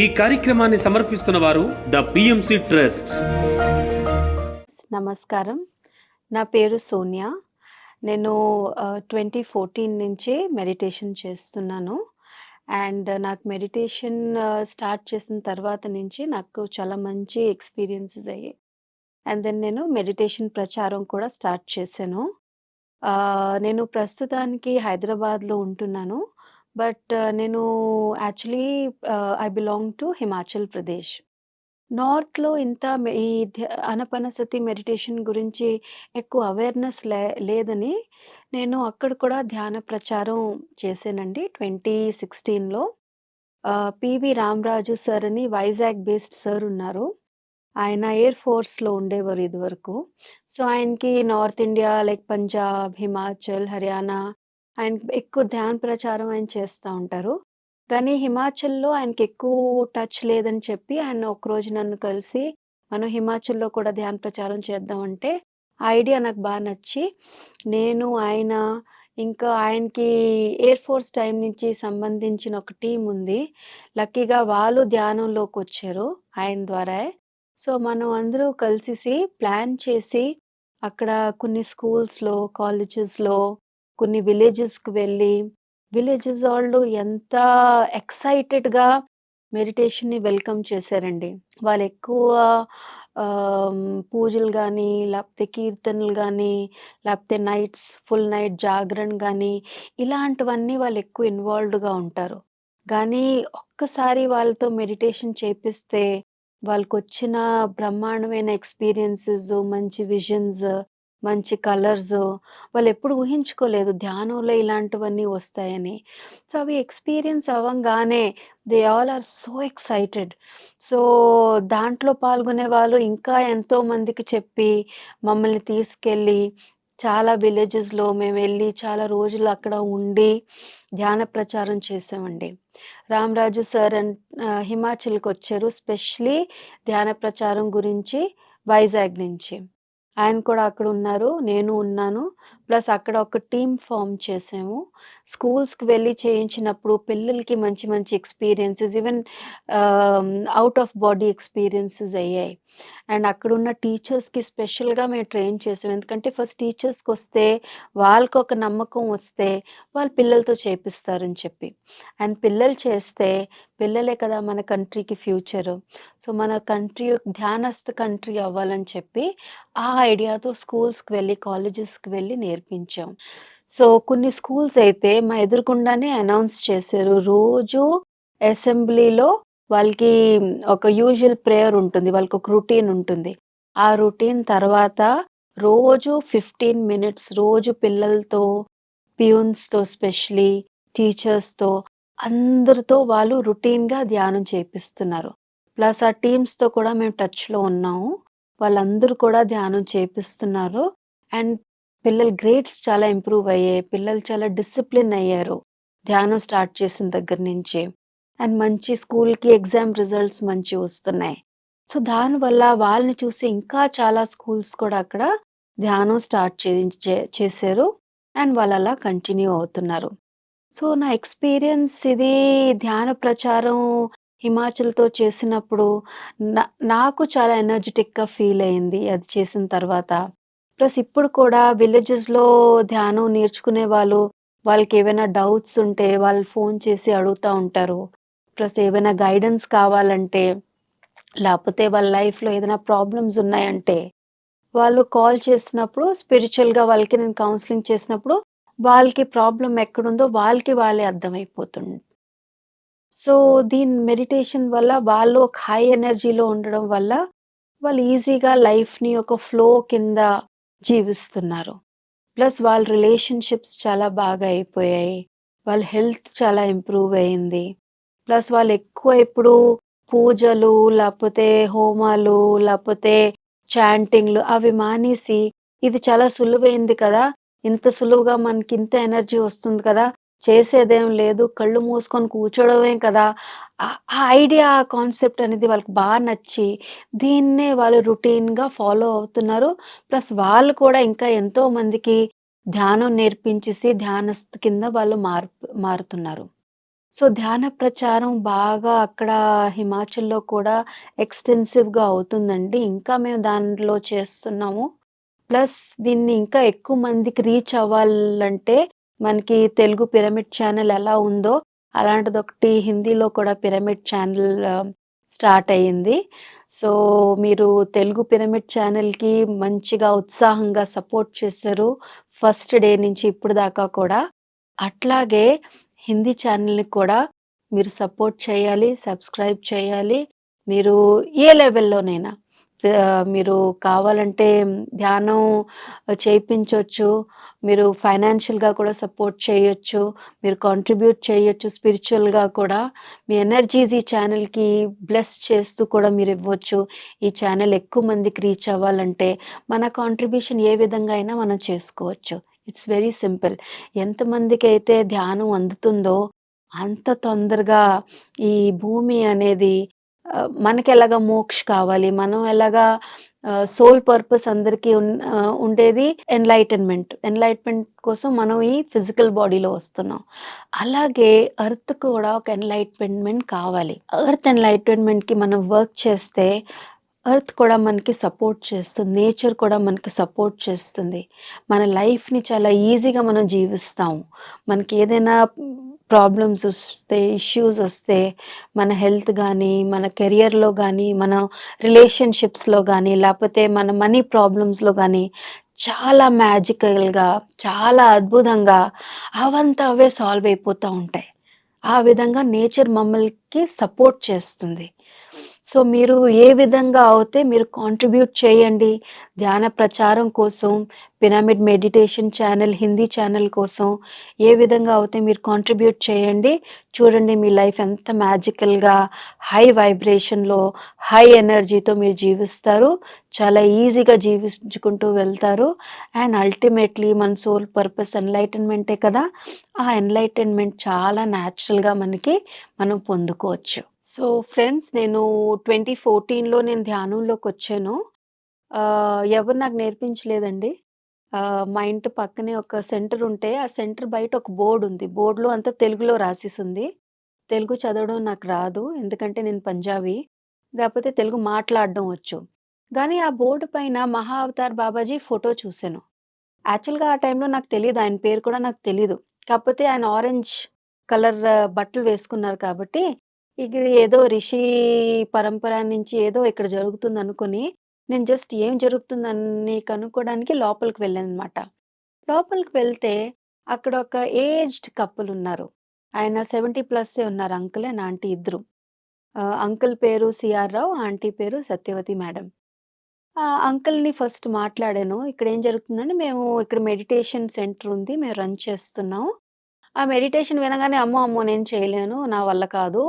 ఈ కార్యక్రమాన్ని సమర్పిస్తున్న వారు ద పిఎంసి ట్రస్ట్. నమస్కారం. నా పేరు సోనియా. నేను 2014 నుంచే మెడిటేషన్ చేస్తున్నాను. నాకు మెడిటేషన్ స్టార్ట్ చేసిన తర్వాత నుంచి నాకు చాలా మంచి ఎక్స్‌పీరియన్సెస్ అయ్యాయి. దెన్ నేను మెడిటేషన్ ప్రచారం కూడా స్టార్ట్ చేశాను. నేను ప్రస్తుతానికి హైదరాబాద్‌లో ఉంటున్నాను. నేను actually I belong to Himachal Pradesh. నార్త్‌లో ఇంత ఈ ఆనపనసతి మెడిటేషన్ గురించి ఎక్కువ అవేర్‌నెస్ లేదని నేను అక్కడ కూడా ధ్యాన ప్రచారం చేశానండి 2016లో. పివి రామరాజు సార్ అని వైజాగ్ బేస్డ్ సార్ ఉన్నారు. ఆయన ఎయిర్ ఫోర్స్‌లో ఉండేవారు ఇదివరకు. సో, ఆయనకి north India like Punjab, Himachal, Haryana ఆయనకి ఎక్కువ ధ్యాన ప్రచారం ఆయన చేస్తా ఉంటారు. కానీ హిమాచల్‌లో ఆయనకెక్కువ టచ్ లేదని చెప్పి ఆయన ఒకరోజు నన్ను కలిసి, మనం హిమాచల్‌లో కూడా ధ్యాన ప్రచారం చేద్దాం అంటే, ఆ ఐడియా నాకు నచ్చి, నేను, ఆయన ఇంకా ఆయనకి ఎయిర్ ఫోర్స్ టైమ్ నుంచి సంబంధించిన ఒక టీమ్ ఉంది. లక్కీగా వాళ్ళు ధ్యానంలోకొచ్చారు ఆయన ద్వారాయే. సో, మనం అందరూ కలిసేసి ప్లాన్ చేసి, అక్కడ కొన్ని స్కూల్స్‌లో, కాలేజెస్‌లో, కొన్ని విలేజెస్‌కి వెళ్ళి, విలేజెస్ వాళ్ళు ఎంత ఎక్సైటెడ్‌గా మెడిటేషన్‌ని వెల్కమ్ చేశారండి. వాళ్ళెక్కువ పూజలు గానీ, లేపోతే కీర్తనలు గానీ, లేపోతే ఫుల్ నైట్ జాగరణ గానీ, ఇలాంటివన్నీ వాళ్ళెక్కువ ఇన్వాల్వ్డ్‌గా ఉంటారు. గానీ ఒక్కసారి వాళ్ళతో మెడిటేషన్ చేపిస్తే, వాళ్ళకొచ్చిన బ్రహ్మాండమైన ఎక్స్‌పీరియన్సెస్, మంచి విజన్స్, మంచి కలర్స్ వాళ్ళెప్పుడు ఊహించుకోలేదు ధ్యానంలో ఇలాంటివన్నీ వస్తాయని. సో, అవి ఎక్స్‌పీరియన్స్ అవ్వంగానే they all are so excited. So, దాంట్లో పాల్గొనే వాళ్ళు ఇంకా ఎంతో మందికి చెప్పి, మమ్మల్ని తీసుకెళ్ళి చాలా విలేజెస్‌లో మేమెళ్ళి చాలా రోజులు అక్కడ ఉండి, ధ్యాన ప్రచారం చేశామండి. రామరాజు సార్ హిమాచల్‌కొచ్చారు. స్పెషల్లీ ధ్యాన ప్రచారం గురించి వైజాగ్ నుంచి. ఆయన కూడా అక్కడున్నారు. నేను ఉన్నాను. ప్లస్ అక్కడ ఒక టీమ్ ఫార్మ్ చేసాము. స్కూల్స్‌కి వెళ్లి చేయించినప్పుడు పిల్లలకి మంచి మంచి ఎక్స్‌పీరియన్సెస్ ఈవెన్ ఆహ్, ఔట్ ఆఫ్ బాడీ ఎక్స్‌పీరియన్సెస్ అయ్యాయి. అక్కడున్న టీచర్స్‌కి స్పెషల్‌గా మేము ట్రైన్ చేసాం. ఎందుకంటే ఫస్ట్ టీచర్స్‌కొస్తే వాళ్ళకొక నమ్మకం వస్తే వాళ్ళు పిల్లలతో చేపిస్తారని చెప్పి. పిల్లలు చేస్తే పిల్లలే కదా మన కంట్రీకి ఫ్యూచరు. సో, మన కంట్రీ ధ్యానస్థ కంట్రీ అవ్వాలని చెప్పి ఆ ఐడియాతో స్కూల్స్‌కి వెళ్ళి, కాలేజెస్‌కి వెళ్ళి నేర్పించాం. సో, కొన్ని స్కూల్స్ అయితే మా ఎదురుగుండానే అనౌన్స్ చేశారు. రోజు అసెంబ్లీలో వాళ్ళకి ఒక యూజువల్ ప్రేయర్ ఉంటుంది. వాళ్ళకొక రొటీన్ ఉంటుంది. ఆ రొటీన్ తర్వాత రోజు 15 మినిట్స్ రోజు పిల్లలతో, పియూన్స్‌తో స్పెషల్లీ, టీచర్స్‌తో అందరితో వాళ్ళు రొటీన్‌గా ధ్యానం చేపిస్తున్నారు. ప్లస్ ఆ టీమ్స్‌తో కూడా మేము టచ్‌లో ఉన్నాము. వాళ్ళందరూ కూడా ధ్యానం చేపిస్తున్నారు. అండ్ పిల్లల గ్రేడ్స్ చాలా ఇంప్రూవ్ అయ్యాయి. పిల్లలు చాలా డిసిప్లిన్ అయ్యారు. ధ్యానం స్టార్ట్ చేసిన దగ్గర నుంచి. మంచి స్కూల్‌కి ఎగ్జామ్ రిజల్ట్స్ మంచివొస్తున్నాయి. సో, దానివల్ల వాళ్ళని చూసి ఇంకా చాలా స్కూల్స్ కూడా అక్కడ ధ్యానం స్టార్ట్ చేశారు. వాళ్ళలా కంటిన్యూ అవుతున్నారు. సో, నా ఎక్స్‌పీరియన్స్ ఇది ధ్యాన ప్రచారం హిమాచల్‌తో చేసినప్పుడు నా నాకు చాలా ఎనర్జిటిక్‌గా ఫీల్ అయింది అది చేసిన తర్వాత. ప్లస్ ఇప్పుడు కూడా విలేజెస్‌లో ధ్యానం నేర్చుకునే వాళ్ళకేవైనా డౌట్స్ ఉంటే వాళ్ళు ఫోన్ చేసి అడుగుతా ఉంటారు. ప్లస్ ఏవైనా గైడెన్స్ కావాలంటే, లేపోతే వాళ్ళ లైఫ్‌లో ఏదైనా ప్రాబ్లమ్స్ ఉన్నాయంటే వాళ్ళు కాల్ చేసినప్పుడు స్పిరిచ్యువల్‌గా వాళ్ళకి నేను కౌన్సెలింగ్ చేసినప్పుడు, వాళ్ళకి ప్రాబ్లమ్ ఎక్కడుందో వాళ్ళకి వాళ్ళే అర్థమైపోతుంది. సో, దీని మెడిటేషన్ వల్ల వాళ్ళు ఒక హై ఎనర్జీలో ఉండడం వల్ల, వాళ్ళు ఈజీగా లైఫ్‌ని ఒక ఫ్లో కింద జీవిస్తున్నారు. ప్లస్ వాళ్ళ రిలేషన్‌షిప్స్ చాలా బాగా అయిపోయాయి. వాళ్ళ హెల్త్ చాలా ఇంప్రూవ్ అయింది. ప్లస్ వాళ్ళెక్కువ ఇప్పుడు పూజలు, లేపోతే హోమాలు, లేపోతే చాంటింగ్‌లు అవి మానేసి, ఇది చాలా సులువైంది కదా! ఇంత సులువుగా మనకింత ఎనర్జీ వస్తుంది కదా! చేసేదేం లేదు. కళ్ళు మూసుకొని కూర్చోవడమే కదా! ఆ ఐడియా, ఆ కాన్సెప్ట్ అనేది వాళ్ళకి నచ్చి, దీన్నే వాళ్ళు రొటీన్‌గా ఫాలో అవుతున్నారు. ప్లస్ వాళ్ళు కూడా ఇంకా ఎంతో మందికి ధ్యానం నేర్పించేసి ధ్యానస్థ్ కింద వాళ్ళు మారుతున్నారు. సో, ధ్యాన ప్రచారం బాగా అక్కడ హిమాచల్‌లో కూడా ఎక్స్‌టెన్సివ్‌గా అవుతుందండి. ఇంకా మేము దానిలో చేస్తున్నాము. ప్లస్ దీన్ని ఇంకా ఎక్కువ మందికి రీచ్ అవ్వాలంటే, మనకి తెలుగు పిరమిడ్ ఛానెల్ ఎలా ఉందో, అలాంటిదొకటి హిందీలో కూడా పిరమిడ్ ఛానెల్ స్టార్ట్ అయ్యింది. సో, మీరు తెలుగు పిరమిడ్ ఛానెల్‌కి మంచిగా ఉత్సాహంగా సపోర్ట్ చేశారు. ఫస్ట్ డే నుంచి ఇప్పుడు దాకా కూడా. అట్లాగే హిందీ ఛానెల్‌ని కూడా మీరు సపోర్ట్ చేయాలి, సబ్స్క్రైబ్ చేయాలి. మీరు ఏ లెవెల్‌లోనైనా మీరు కావాలంటే ధ్యానం చేయించొచ్చు. మీరు ఫైనాన్షియల్‌గా కూడా సపోర్ట్ చేయొచ్చు. మీరు కాంట్రిబ్యూట్ చేయొచ్చు స్పిరిచ్యువల్‌గా కూడా. మీ ఎనర్జీస్ ఈ ఛానెల్‌కి బ్లెస్ చేస్తూ కూడా మీరివ్వచ్చు. ఈ ఛానెల్ ఎక్కువ మందికి రీచ్ అవ్వాలంటే మన కాంట్రిబ్యూషన్ ఏ విధంగా అయినా మనం చేసుకోవచ్చు. It's very simple. ఎంతమందికైతే ధ్యానం అందుతుందో అంత తొందరగా ఈ భూమి అనేది మనకెలాగా మోక్ష్ కావాలి. మనం ఎలాగా సోల్ పర్పస్ అందరికీ ఉండేది ఎన్‌లైటన్‌మెంట్. ఎన్‌లైట్‌మెంట్ కోసం మనం ఈ ఫిజికల్ బాడీలో వస్తున్నాం. అలాగే ఎర్త్ కూడా ఒక ఎన్‌లైట్‌మెంట్ కావాలి. ఎర్త్ ఎన్‌లైటన్‌మెంట్‌కి మనం వర్క్ చేస్తే ఎర్త్ కూడా మనకి సపోర్ట్ చేస్తుంది. నేచర్ కూడా మనకి సపోర్ట్ చేస్తుంది. మన లైఫ్‌ని చాలా ఈజీగా మనం జీవిస్తాము. మనకి ఏదైనా ప్రాబ్లమ్స్ వస్తే, ఇష్యూస్ వస్తే మన హెల్త్ గానీ, మన కెరియర్‌లో గానీ, మన రిలేషన్‌షిప్స్‌లో గానీ, లేపోతే మన మనీ ప్రాబ్లమ్స్‌లో గానీ చాలా మ్యాజికల్‌గా, చాలా అద్భుతంగా అవంతా అవే సాల్వ్ అయిపోతా ఉంటాయి. ఆ విధంగా నేచర్ మమ్మల్కి సపోర్ట్ చేస్తుంది. సో, మీరు ఏ విధంగా అవుతే మీరు కాంట్రిబ్యూట్ చేయండి. ధ్యాన ప్రచారం కోసం, pyramid meditation channel, Hindi channel కోసం ఏ విధంగా అవుతే మీరు కాంట్రిబ్యూట్ చేయండి. చూడండి మీ లైఫ్ ఎంత మ్యాజికల్‌గా హై వైబ్రేషన్‌లో, హై ఎనర్జీతో మీరు జీవిస్తారు. చాలా ఈజీగా జీవించుకుంటూ వెళ్తారు. అండ్ అల్టిమేట్‌లీ మన సోల్ పర్పస్ ఎన్‌లైటన్‌మెంటే కదా! ఆ ఎన్‌లైటన్‌మెంట్ చాలా న్యాచురల్‌గా మనం పొందుకోవచ్చు. సో, ఫ్రెండ్స్ నేను 2014లో నేను ధ్యానంలోకొచ్చాను. ఎవరు నాకు నేర్పించలేదండి. మా ఇంటి పక్కనే ఒక సెంటర్ ఉంటే, ఆ సెంటర్ బయట ఒక బోర్డ్ ఉంది. బోర్డ్‌లో అంతా తెలుగులో రాసేసుంది. తెలుగు చదవడం నాకు రాదు. ఎందుకంటే నేను పంజాబీ. కాపోతే తెలుగు మాట్లాడడం వచ్చు. గానీ ఆ బోర్డ్ పైన 'మహా అవతార్ బాబాజీ' ఫోటో చూసాను. యాక్చువల్‌గా ఆ టైంలో నాకు తెలీదు. ఆయన పేరు కూడా నాకు తెలీదు. కాకపోతే ఆయన ఆరెంజ్ కలర్ బట్టలు వేసుకున్నారు కాబట్టి, ఇది ఏదో రిషి పరంపర నుంచి ఏదో ఇక్కడ జరుగుతుందనుకోని, నేను జస్ట్ ఏం జరుగుతుందని కనుక్కోడానికి లోపలికి వెళ్ళాననమాట. లోపలికి వెళ్తే అక్కడ ఒక ఏజ్డ్ కపుల్ ఉన్నారు. ఆయన 70 ప్లస్సే ఉన్నారు అంకుల్ అండ్ ఆంటీ ఇద్దరు. అంకుల్ పేరు సిఆర్ రావు, ఆంటీ పేరు సత్యవతి మేడం. అంకుల్‌ని ఫస్ట్ మాట్లాడాను. ఇక్కడేం జరుగుతుందంటే, మేము ఇక్కడ మెడిటేషన్ సెంటర్ ఉంది. మేము రన్ చేస్తున్నాం. ఆ మెడిటేషన్ వినగానే అమ్మో! అమ్మో! నేను చేయలేను. నా వల్ల కాదు.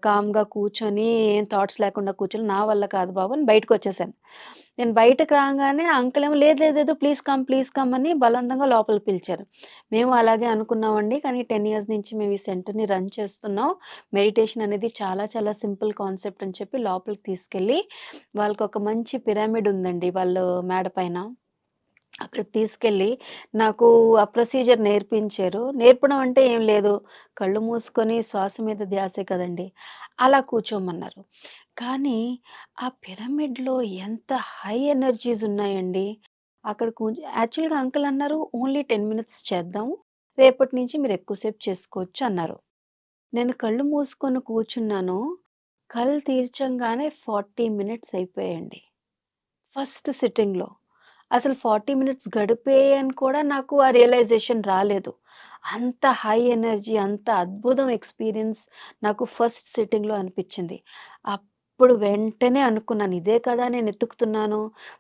కామ్‌గా కూర్చొని ఏం థాట్స్ లేకుండా కూర్చొని నా వల్ల కాదు బాబు అని బయటకొచ్చేసాను. నేను బయటకి రాంగానే అంకుల్ ఏమో లేదు, లేదు, లేదు ప్లీజ్ కమ్ అని బలవంతంగా లోపలికి పిలిచారు. మేము అలాగే అనుకున్నామండి. కానీ 10 ఇయర్స్ నుంచి మేము ఈ సెంటర్‌ని రన్ చేస్తున్నాం. మెడిటేషన్ అనేది చాలా చాలా సింపుల్ కాన్సెప్ట్ అని చెప్పి లోపలికి తీసుకెళ్ళి వాళ్ళకొక మంచి పిరమిడ్ ఉందండి వాళ్ళు మేడ పైన. అక్కడికి తీసుకెళ్ళి నాకు ఆ ప్రొసీజర్ నేర్పించారు. నేర్పడం అంటే ఏం లేదు. కళ్ళు మూసుకొని శ్వాస మీద ధ్యాసే కదండీ! అలా కూర్చోమన్నారు. కానీ ఆ పిరమిడ్‌లో ఎంత హై ఎనర్జీస్ ఉన్నాయండి. అక్కడ యాక్చువల్‌గా అంకుల్ అన్నారు, "ఓన్లీ 10 మినిట్స్ చేద్దాం. రేపటి నుంచి మీరు ఎక్కువ సేపు చేసుకోవచ్చు" అన్నారు. నేను కళ్ళు మూసుకొని కూర్చున్నాను. కళ్ళు తీర్చంగానే 40 మినిట్స్ అయిపోయాయండి. ఫస్ట్ సిట్టింగ్‌లో. అసలు 40 మినిట్స్ గడిపాయని కూడా నాకు ఆ రియలైజేషన్ రాలేదు. అంత హై ఎనర్జీ, అంత అద్భుతం ఎక్స్‌పీరియన్స్ నాకు ఫస్ట్ సిట్టింగ్‌లో అనిపిచ్చింది. అప్పుడు వెంటనే అనుకున్నాను, ఇదే కదా నేను ఎతుకుతున్నాను.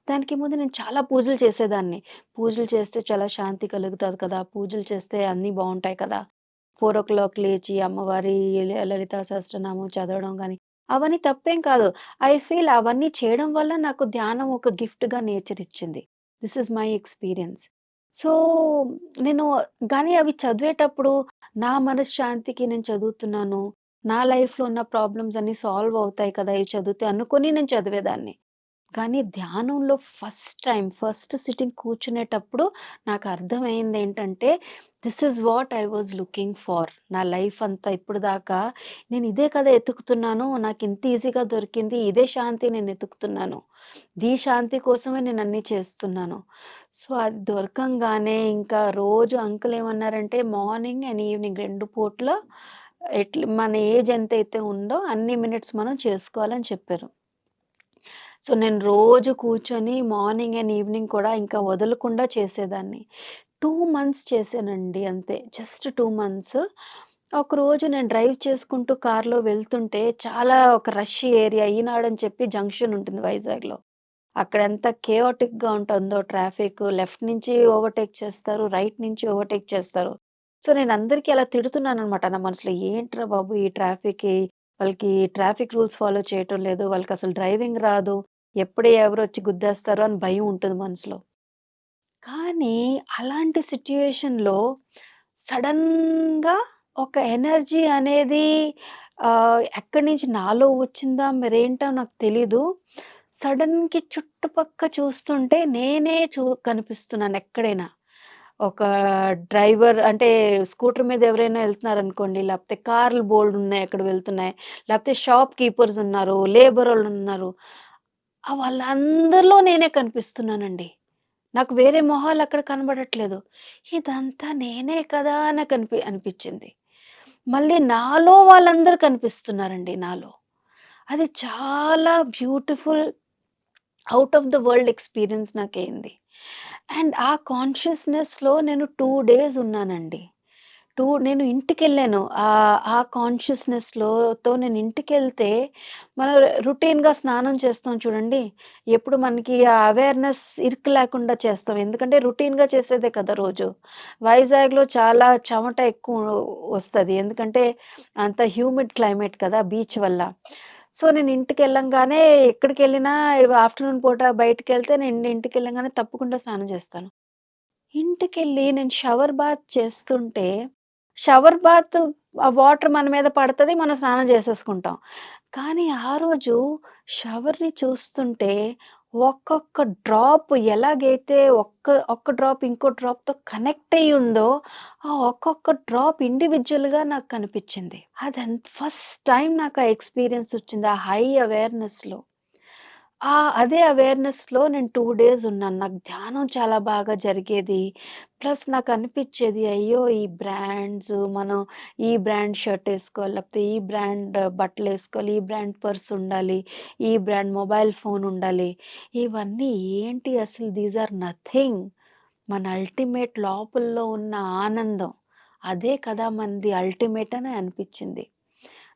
దానికి ముందు నేను చాలా పూజలు చేసేదాన్ని. పూజలు చేస్తే చాలా శాంతి కలుగుతది కదా! పూజలు చేస్తే అన్నీ బావుంటాయి కదా! 4:00 లేచి అమ్మవారి లలితా సహస్రనామం చదవడం గాని, అవన్నీ తప్పేం కాదు. ఐ ఫీల్ అవన్నీ చేయడం వల్ల నాకు ధ్యానం ఒక గిఫ్ట్‌గా నేచర్ ఇచ్చింది. This is my experience. So, నేను గానీ అవి చదివేటప్పుడు నా మనశ్శాంతికి నేను చదువుతున్నాను. నా లైఫ్‌లో ఉన్న ప్రాబ్లమ్స్ అన్నీ సాల్వ్ అవుతాయి కదా! ఇవి చదివితే అనుకోని నేను చదివేదాన్ని. కానీ ధ్యానంలో ఫస్ట్ సిట్టింగ్ కూర్చునేటప్పుడు నాకు అర్థమైందేంటంటే, this is what I was looking for. నా లైఫ్ అంతా ఇప్పటిదాకా నేను ఇదే కదా ఎతుకుతున్నాను. నాకింత ఈజీగా దొరికింది. ఇదే శాంతి నేను ఎతుకుతున్నాను. ఈ శాంతి కోసమే నేనన్నీ చేస్తున్నాను. సో, అది దొరకంగానే ఇంకా రోజు అంకుల్ ఏమన్నారంటే, మార్నింగ్ అండ్ ఈవినింగ్ 2 పూట్ల మన ఏజ్ ఎంతైతే ఉందో అన్ని మినిట్స్ మనం చేసుకోవాలని చెప్పారు. సో, నేను రోజు కూర్చొని మార్నింగ్ అండ్ ఈవినింగ్ కూడా ఇంకా వదలకుండా చేసేదాన్ని. 2 మంత్స్ చేశానండి అంతే. Just 2 months. ఒకరోజు నేను డ్రైవ్ చేసుకుంటూ కార్‌లో వెళ్తుంటే చాలా ఒక రష్ ఏరియా ఈనాడ్ అని చెప్పి జంక్షన్ ఉంటుంది వైజాగ్‌లో. అక్కడ ఎంత కేయోటిక్‌గా ఉంటుందో ట్రాఫిక్. లెఫ్ట్ నుంచి ఓవర్‌టేక్ చేస్తారు. రైట్ నుంచి ఓవర్‌టేక్ చేస్తారు. సో, నేను అందరికీ అలా తిడుతున్నాననమాట నా మనసులో. ఏంట్రా బాబు ఈ ట్రాఫిక్‌కి వాళ్ళకి ట్రాఫిక్ రూల్స్ ఫాలో చేయటం లేదు. వాళ్ళకసలు డ్రైవింగ్ రాదు. ఎప్పుడు ఎవరొచ్చి గుద్దేస్తారో అని భయం ఉంటుంది మనసులో. కానీ అలాంటి సిట్యుయేషన్‌లో సడెన్‌గా ఒక ఎనర్జీ అనేది ఎక్కడి నుంచి నాలో వచ్చిందా మరేంటో నాకు తెలీదు. సడెన్‌కి చుట్టుపక్క చూస్తుంటే నేనే కనిపిస్తున్నాను ఎక్కడైనా. ఒక డ్రైవర్ అంటే స్కూటర్ మీద ఎవరైనా ఎళ్తున్నారనుకోండి, లేపోతే కార్లు బోలెడున్నాయి అక్కడ వెళ్తున్నాయి. లేపోతే షాప్ కీపర్స్ ఉన్నారు, లేబరోళ్ళున్నారు. వాళ్ళందరిలో నేనే కనిపిస్తున్నానండి. నాకు వేరే మొహాలక్కడ కనబడట్లేదు. ఇదంతా నేనే కదా! అనిపిచ్చింది. మళ్ళీ నాలో వాళ్ళందరూ కనిపిస్తున్నారండి నాలో. అది చాలా beautiful out of the world experience నాకయింది. అండ్ ఆ కాన్షియస్‌నెస్‌లో నేను 2 డేస్ ఉన్నానండి. నేను ఇంటికెళ్ళాను. ఆ కాన్షియస్‌నెస్‌లో నేను ఇంటికెళ్తే మనం రొటీన్‌గా స్నానం చేస్తాం చూడండి. ఎప్పుడు మనకి ఆ అవేర్‌నెస్ ఇరుకు లేకుండా చేస్తాం. ఎందుకంటే రొటీన్‌గా చేసేదే కదా రోజు. వైజాగ్‌లో చాలా చెమట ఎక్కువ వస్తది. ఎందుకంటే అంత హ్యూమిడ్ క్లైమేట్ కదా బీచ్ వల్ల. సో, నేను ఇంటికెళ్ళంగానే ఎక్కడికెళ్ళినా ఆఫ్టర్‌నూన్ పూట బయటికెళ్తే నేను ఇంటికెళ్ళంగానే తప్పకుండా స్నానం చేస్తాను. ఇంటికెళ్ళి నేను షవర్ బాత్ చేస్తుంటే, షవర్ బాత్ ఆ వాటర్ మన మీద పడతది. మనం స్నానం చేసేసుకుంటాం. కానీ ఆ రోజు షవర్‌ని చూస్తుంటే ఒక్కొక్క డ్రాప్ ఎలాగైతే ఒక్క డ్రాప్ ఇంకో డ్రాప్‌తో కనెక్ట్ అయ్యుందో, ఆ ఒక్కొక్క డ్రాప్ ఇండివిడ్యుయల్‌గా నాకు కనిపిచ్చింది. ఫస్ట్ టైమ్ నాకు ఆ ఎక్స్‌పీరియన్స్ వచ్చింది. ఆ హై అవేర్‌నెస్‌లో. అదే అవేర్‌నెస్‌లో నేను 2 డేస్ ఉన్నాను. నాకు ధ్యానం చాలా బాగా జరిగేది. ప్లస్ నాకనిపిచ్చేది అయ్యో! ఈ బ్రాండ్స్ మనం ఈ బ్రాండ్ షర్ట్ ఏసుకోవాలి, లేకపోతే ఈ బ్రాండ్ బట్టలేసుకోవాలి, ఈ బ్రాండ్ పర్స్ ఉండాలి, ఈ బ్రాండ్ మొబైల్ ఫోన్ ఉండాలి. ఇవన్నీ ఏంటి అసలు దీస్ ఆర్ నథింగ్. మన అల్టిమేట్ లోపల ఉన్న ఆనందం. అదే కదా మనది అల్టిమేట్ అని అనిపిచ్చింది.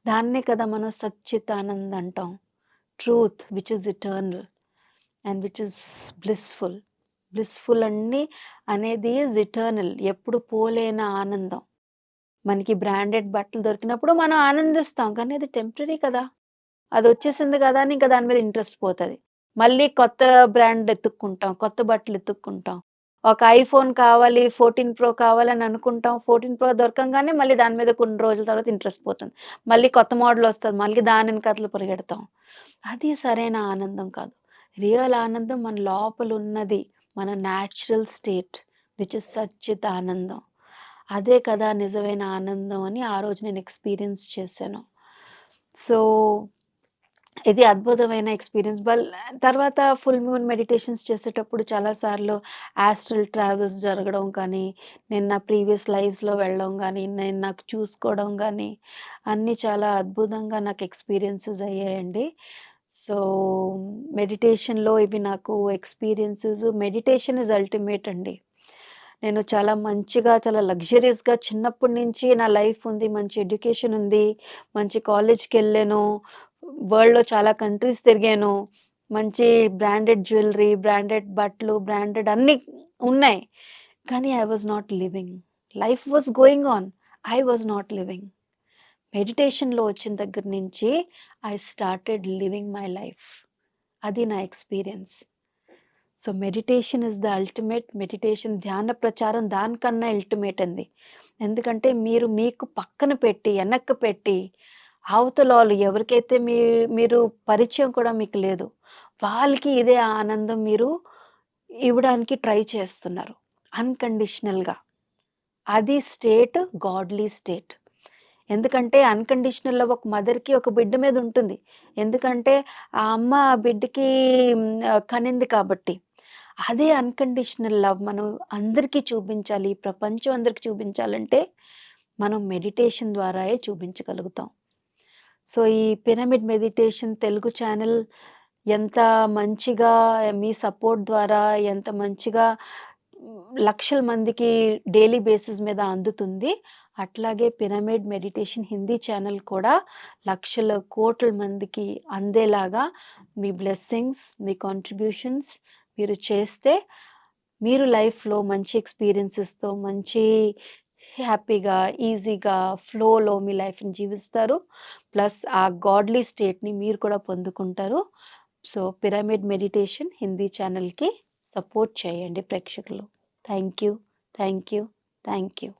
దాన్నే కదా మనం సచ్చితానంద్ అంటాం. Truth which is eternal and which is blissful. Blissful అనేది ఈజ్ ఎటర్నల్. ఎప్పుడు పోలేని ఆనందం. మనకి బ్రాండెడ్ బట్టలు దొరికినప్పుడు మనం ఆనందిస్తాం. కానీ అది టెంపరరీ కదా! అదొచ్చేసింది కదా! అని ఇంక దాని మీద ఇంట్రెస్ట్ పోతది. మళ్ళీ కొత్త బ్రాండ్ ఎతుక్కుంటాం. కొత్త బట్టలు ఎతుక్కుంటాం. ఒక ఐఫోన్ కావాలి, 14 ప్రో కావాలని అనుకుంటాం. 14 ప్రో దొరకంగానే మళ్ళీ దాని మీద కొన్ని రోజుల తర్వాత ఇంట్రెస్ట్ పోతుంది. మళ్ళీ కొత్త మోడల్ ఒస్తది. మళ్ళీ దాని ఎనకాతల పరిగెడతాం. అది సరైన ఆనందం కాదు. రియల్ ఆనందం మన లోపలున్నది. మన న్యాచురల్ స్టేట్ విచ్ ఇస్ సచ్చిత్ ఆనందం. అదే కదా నిజమైన ఆనందం అని ఆ రోజు నేను ఎక్స్‌పీరియన్స్ చేశాను. సో, ఇది అద్భుతమైన ఎక్స్‌పీరియన్స్. తర్వాత ఫుల్ మూన్ మెడిటేషన్స్ చేసేటప్పుడు చాలా సార్లు ఆస్ట్రల్ ట్రావెల్స్ జరగడం కానీ, నేను నా ప్రీవియస్ లైఫ్స్‌లో వెళ్ళడం గానీ, నేను నాకు చూసుకోవడం గానీ, అన్నీ చాలా అద్భుతంగా నాకు ఎక్స్‌పీరియన్సెస్ అయ్యాయండి. సో, మెడిటేషన్‌లో ఇవి నాకు ఎక్స్‌పీరియన్సెస్. మెడిటేషన్ ఈజ్ అల్టిమేట్ అండి. నేను చాలా మంచిగా, చాలా లగ్జరియస్‌గా చిన్నప్పటి నుంచి నా లైఫ్ ఉంది. మంచి ఎడ్యుకేషన్ ఉంది. మంచి కాలేజ్‌కెళ్ళాను. వరల్డ్‌లో చాలా కంట్రీస్ తిరిగాను. మంచి బ్రాండెడ్ జ్యువెల్లరీ, బ్రాండెడ్ బట్టలు, బ్రాండెడ్ అన్నీ ఉన్నాయి. కానీ I was not living. Life was going on. I was not living. మెడిటేషన్‌లో వచ్చిన దగ్గర నుంచి I started living my life. అది నా experience. So, meditation is the ultimate. Meditation ధ్యాన ప్రచారం దానికన్నా అల్టిమేట్ అండి. ఎందుకంటే మీరు మీకు పక్కన పెట్టి, ఎనక్కి పెట్టి, అవతలోళ్ళు ఎవరికైతే మీరు పరిచయం కూడా మీకు లేదు. వాళ్ళకి ఇదే ఆనందం మీరు ఇవ్వడానికి ట్రై చేస్తున్నారు అన్‌కండిషనల్‌గా. అది స్టేట్ గాడ్‌లీ స్టేట్. ఎందుకంటే అన్‌కండిషనల్ లవ్ ఒక మదర్‌కి ఒక బిడ్డ మీద ఉంటుంది. ఎందుకంటే ఆ అమ్మ ఆ బిడ్డకి కనింది కాబట్టి. అదే అన్‌కండిషనల్ లవ్ మనం అందరికీ చూపించాలి. ప్రపంచం అందరికి చూపించాలంటే మనం మెడిటేషన్ ద్వారాయే చూపించగలుగుతాం. సో, ఈ పిరమిడ్ మెడిటేషన్ తెలుగు ఛానల్ ఎంత మంచిగా మీ సపోర్ట్ ద్వారా ఎంత మంచిగా లక్షల మందికి డైలీ బేసిస్ మీద అందుతుంది. అట్లాగే పిరమిడ్ మెడిటేషన్ హిందీ ఛానల్ కూడా లక్షల, కోట్ల మందికి అందేలాగా మీ బ్లెస్సింగ్స్, మీ కాంట్రిబ్యూషన్స్ మీరు చేస్తే మీరు లైఫ్‌లో మంచి ఎక్స్‌పీరియన్సెస్‌తో మంచి హ్యాపీగా, ఈజీగా, ఫ్లోలో మీ లైఫ్‌ని జీవిస్తారు. ప్లస్ ఆ గాడ్‌లీ స్టేట్‌ని మీరు కూడా పొందుకుంటారు. సో, పిరమిడ్ మెడిటేషన్ హిందీ ఛానల్‌కి సపోర్ట్ చేయండి ప్రేక్షకులు. Thank you. Thank you. Thank you.